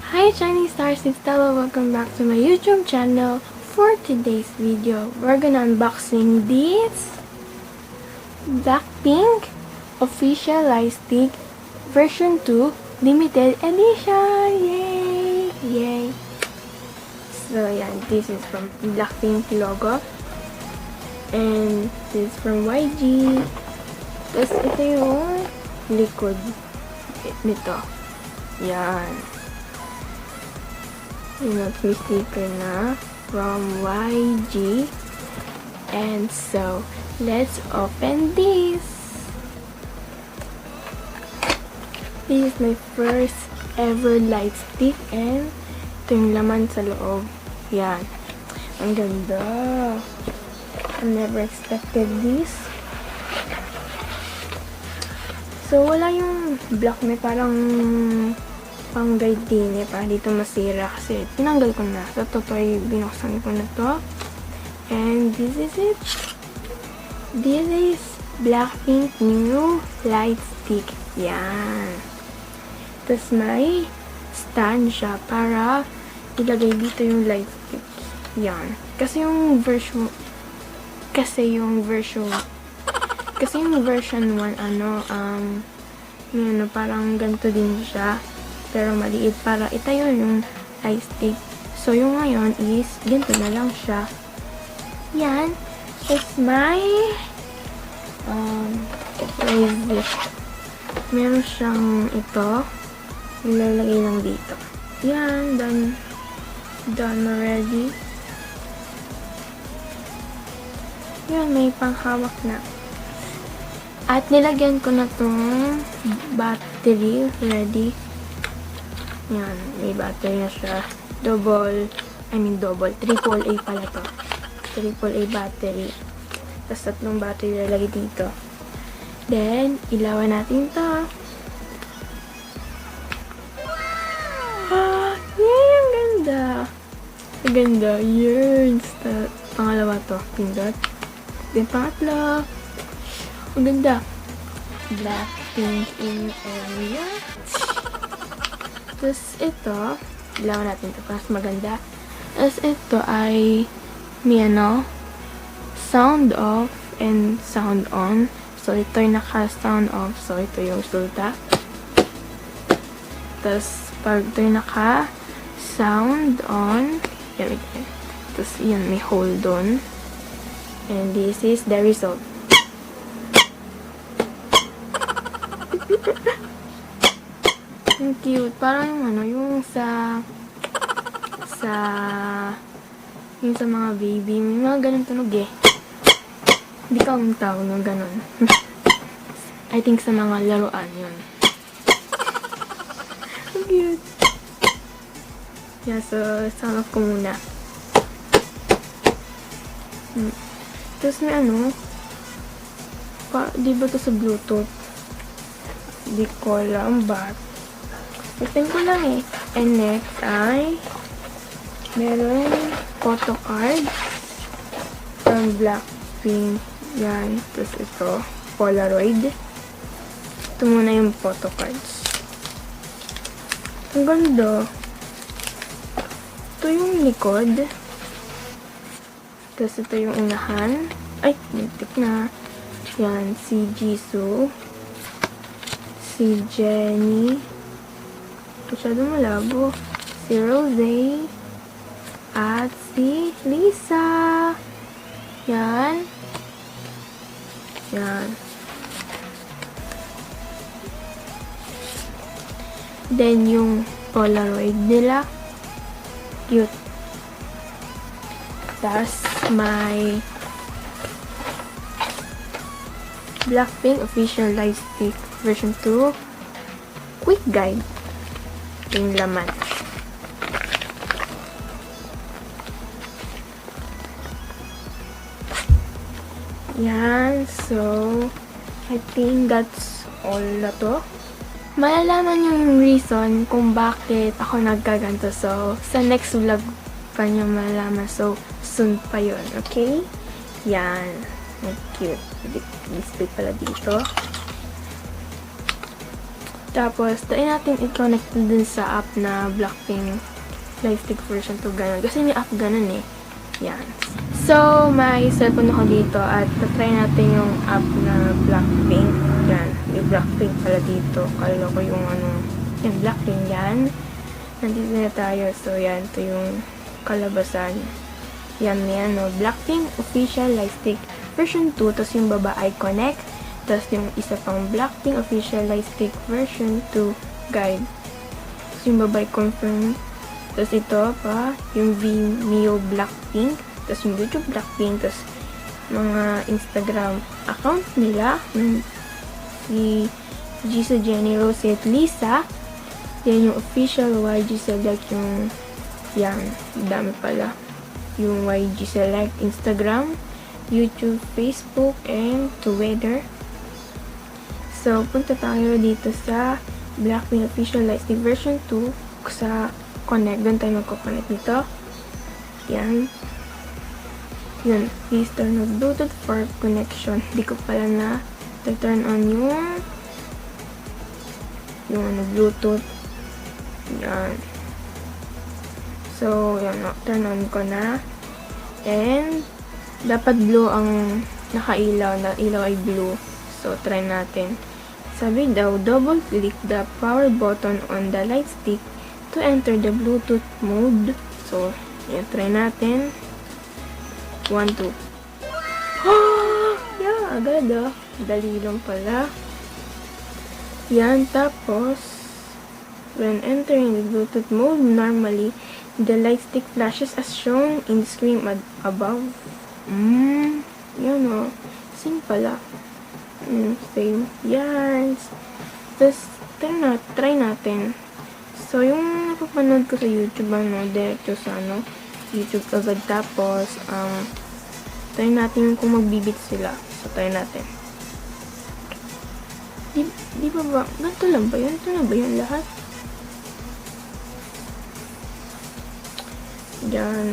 Hi Chinese stars, it's Stella. Welcome back to my YouTube channel. For today's video, we're gonna unboxing this BLACKPINK official lightstick version 2 limited edition. Yay! Yay! So yeah, this is from BLACKPINK logo. And this is from YG. Tapos ito yung likod nito. Yan. Yung free sticker na from YG. And so, let's open this. This is my first ever light stick and ito yung laman sa loob. Yan. Ang ganda. I never expected this. So, wala yung black, may parang pang guide din para dito masira kasi tinanggal ko na. So, ito pa binuksan ko na to. And this is it. This is BLACKPINK new light stick. Yan. Tapos may stand siya para ilagay dito yung light stick. Yan. Kasi yung version 1 parang ganito din siya pero maliit para itayo yung light stick. So yung ngayon is ganito na lang siya. Yan. It's my what is this? Meron siyang ito. Ilalagay lang dito. Yan. Done already. Yan, may panghawak na. At nilagyan ko na tong battery ready. Yan, may battery na siya. Triple A pala to. Triple A battery. Tapos 3 battery lalagay dito. Then, ilawan natin to. Yay! Ang ganda! Ang ganda! Yun! Pangalawa to. Pindot. Then, pangatlo. Ang ganda. BLACKPINK in area. Tapos, ito. Ilawan natin ito. Mas maganda. Tapos, ito ay may sound off and sound on. So, ito yung naka-sound off. So, ito yung resulta. Tapos, pag ito yung naka-sound on. Here we go. Tapos, yan. May hold on. And this is the result. Ang cute. Parang yung yung sa mga baby. May mga ganun tunog eh. Hindi ka ang tawag ng ganun. I think sa mga laruan yun. Ang cute. Yeah, so sound off ko muna. Tapos may di ba to sa Bluetooth? Di ko alam ba't. Itin ko lang eh. And next ay meron photo card from BLACKPINK. Yan. Tapos ito, Polaroid. Ito muna yung photo cards. Ang ganda. Ito yung likod. Tapos ito yung unahan. Ay, mintik na. Yan, si Jisoo. Si Jenny. Masyadong malabo. Si Rose. At si Lisa. Yan. Yan. Then, yung Polaroid nila. Cute. Tapos, my BLACKPINK official lightstick version 2 quick guide. Yung laman. Yan. So, I think that's all na to. Malalaman yung reason kung bakit ako nagkaganto. So, sa next vlog pa nyo malalaman. So, soon pa yun. Okay? Yan. Ang cute. Display pala dito. Tapos, try natin i-connect dun sa app na BLACKPINK Lightstick version 2, ganun. Kasi may app ganun eh. Yan. So, may cellphone ako dito at try natin yung app na BLACKPINK. Yan. May BLACKPINK pala dito. Kala ko yung yung BLACKPINK yan. Nandito na tayo. So, yan. Ito yung kalabasan. Yan, yan, no. BLACKPINK Official Lightstick version 2. Tapos yung baba ay connect. Tapos yung isa pang BLACKPINK Official Lightstick version 2 guide. Tapos yung baba ay confirm. Tapos ito pa, yung Vimeo BLACKPINK. Tapos yung YouTube BLACKPINK. Tapos mga Instagram account nila. Si Jisoo, Jennie, Rose, at Lisa. Yan yung official YG Select. Yung, yan, dami pala. Yung YG Select Instagram, YouTube, Facebook, and Twitter. So, punta tayo dito sa BLACKPINK Official Lightstick version 2 sa connect. Doon tayo magkoconnect nito. Yan. Yun. Please turn on Bluetooth for connection. Hindi ko pala na turn on yung Bluetooth. Yan. So, yan. Turn on ko na. And, dapat blue ang nakailaw. Na ilaw ay blue. So, try natin. Sabi daw, double click the power button on the light stick to enter the Bluetooth mode. So, yan, try natin. 1, 2. Yeah, agad ah. Dali lang pala. Yan, tapos, when entering the Bluetooth mode, normally, the light stick flashes as shown in the screen above. Yan o. Same pala. Same. Yan. Tapos, try natin. So, yung napapanood ko sa YouTube, diretso sa, YouTube agad. Tapos, try natin kung magbibit sila. So, try natin. Di ba? Ganito lang ba yan? Ito na ba yan lahat? Diyan.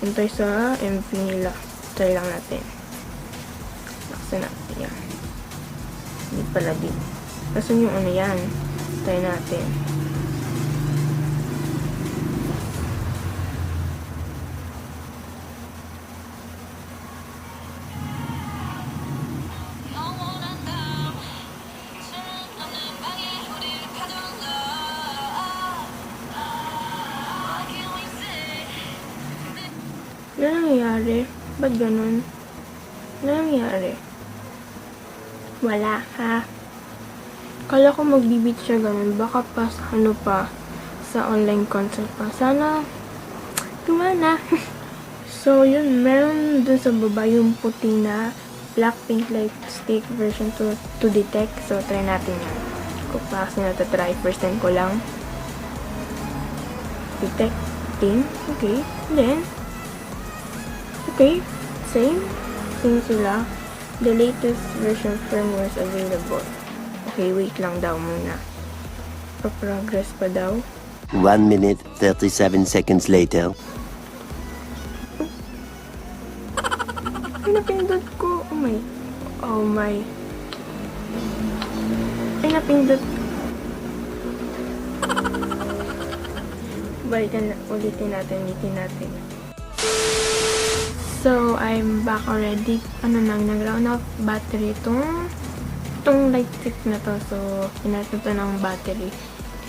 Untay sa MV nila. Try lang natin. Nakasa natin yan. Hindi pala din. Nasaan yung yan? Try natin. Ano nangyari? Ba't ganun? Ano nangyari? Wala, ha? Kala ko magbibit siya ganun. Baka pa sa sa online concert pa. Sana gumana. So, yun. Meron dun sa baba yung puti na BLACKPINK Lightstick version 2 to detect. So, try natin yan. Kung pa kasi natatry. First time ko lang. Detecting. Okay. Then, okay. Same sila. The latest version firmware is available. Okay, wait lang daw muna. Pa-progress pa daw. 1 minute, 37 seconds later. Ay, napindot ko. Oh my. Ay, napindot. Ulitin natin. So, I'm back already. Nag-run off battery itong light stick na to. So, pinatid to ng battery.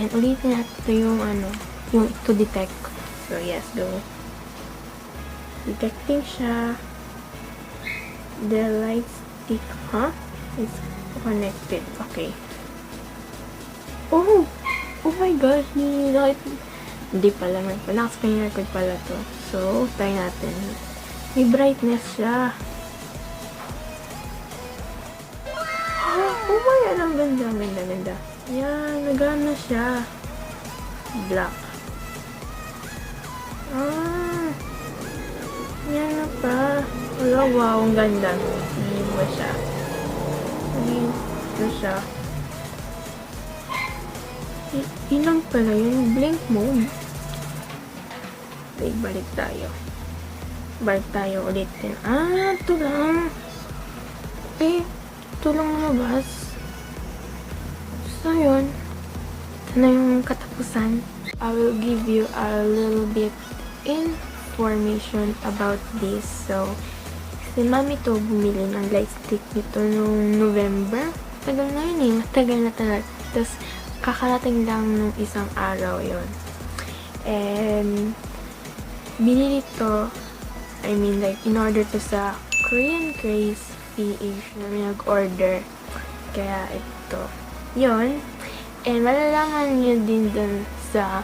And ulitin natin yung to detect. So, yes, go. Detecting siya. The light stick, it's connected. Okay. Oh my gosh, hindi pala, naka-screen record pala to. So, try natin. May brightness siya. Oh my God, ang ganda. Yan, nagana siya. Black. Yan na pa. Wow, ang ganda. Hindi ba siya? Dito siya. Ilang pala yun? Blink mode. Okay, balik tayo ulitin. Ito lang. Okay, ito lang lumabas. So, yun. Ito na yung katapusan. I will give you a little bit information about this. So, si mami to bumili ng light stick nito nung November. Tagal na yun eh. Matagal na talaga. Tapos, kakarating lang nung isang araw yon. And, binili to, I mean, like, in order to sa Korean Craze PH na nag-order. Kaya, ito. Yon. And, malalaman nyo din dun sa,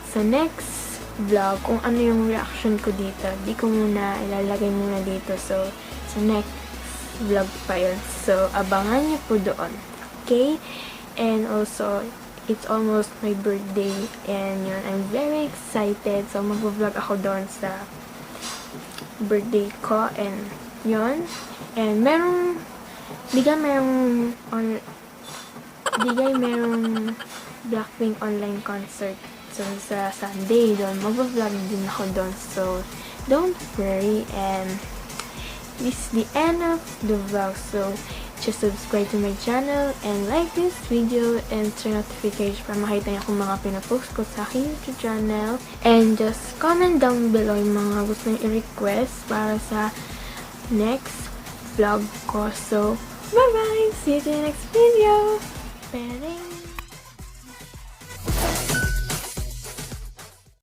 sa next vlog, kung ano yung reaction ko dito. Di ko muna ilalagay muna dito. So, sa next vlog pa yun. So, abangan nyo po doon. Okay? And also, it's almost my birthday. And yun, I'm very excited. So, mag-vlog ako doon sa birthday ko. And yun. And merong BLACKPINK online concert. So, sa Sunday doon, mag-vlog din ako doon. So, don't worry. And this is the end of the vlog. So, just subscribe to my channel and like this video and turn notification para makita niyo kung mga pinapost ko sa aking YouTube channel. And just comment down below yung mga gusto niyo i-request para sa next vlog ko. So, bye-bye! See you in the next video! Bye!